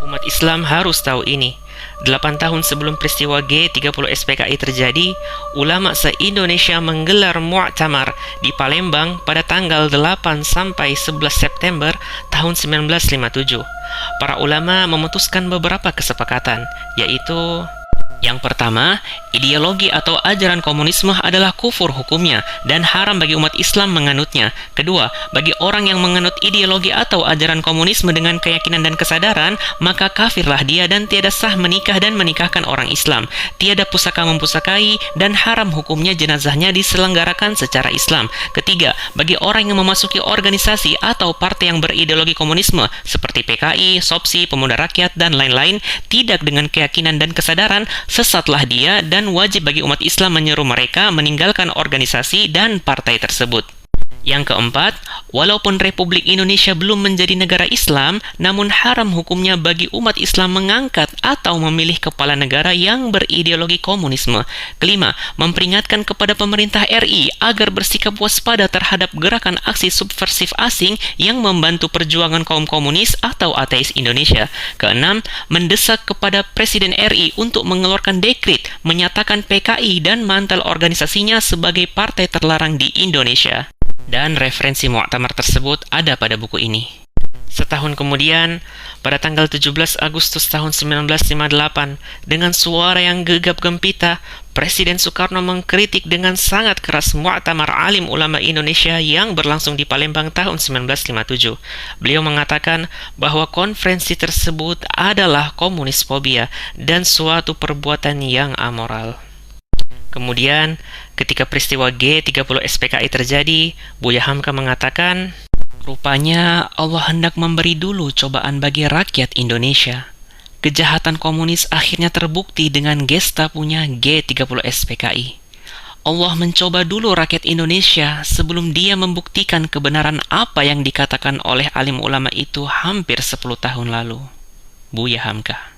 Umat Islam harus tahu ini. 8 tahun sebelum peristiwa G30 SPKI terjadi, ulama se-Indonesia menggelar Mu'tamar di Palembang pada tanggal 8 sampai 11 September tahun 1957. Para ulama memutuskan beberapa kesepakatan, yaitu: yang pertama, ideologi atau ajaran komunisme adalah kufur hukumnya dan haram bagi umat Islam menganutnya. Kedua, bagi orang yang menganut ideologi atau ajaran komunisme dengan keyakinan dan kesadaran, maka kafirlah dia dan tiada sah menikah dan menikahkan orang Islam. Tiada pusaka mempusakai dan haram hukumnya jenazahnya diselenggarakan secara Islam. Ketiga, bagi orang yang memasuki organisasi atau partai yang berideologi komunisme seperti PKI, SOPSI, Pemuda Rakyat, dan lain-lain, tidak dengan keyakinan dan kesadaran, sesatlah dia dan wajib bagi umat Islam menyeru mereka meninggalkan organisasi dan partai tersebut. Yang keempat, walaupun Republik Indonesia belum menjadi negara Islam, namun haram hukumnya bagi umat Islam mengangkat atau memilih kepala negara yang berideologi komunisme. Kelima, memperingatkan kepada pemerintah RI agar bersikap waspada terhadap gerakan aksi subversif asing yang membantu perjuangan kaum komunis atau ateis Indonesia. Keenam, mendesak kepada Presiden RI untuk mengeluarkan dekret menyatakan PKI dan mantel organisasinya sebagai partai terlarang di Indonesia. Dan referensi Mu'tamar tersebut ada pada buku ini. Setahun kemudian, pada tanggal 17 Agustus tahun 1958, dengan suara yang gegap gempita, Presiden Soekarno mengkritik dengan sangat keras Mu'tamar Alim Ulama Indonesia yang berlangsung di Palembang tahun 1957. Beliau mengatakan bahwa konferensi tersebut adalah komunisfobia dan suatu perbuatan yang amoral. Kemudian, ketika peristiwa G30 SPKI terjadi, Buya Hamka mengatakan, rupanya Allah hendak memberi dulu cobaan bagi rakyat Indonesia. Kejahatan komunis akhirnya terbukti dengan Gestapunya G30 SPKI. Allah mencoba dulu rakyat Indonesia sebelum dia membuktikan kebenaran apa yang dikatakan oleh alim ulama itu hampir 10 tahun lalu. Buya Hamka.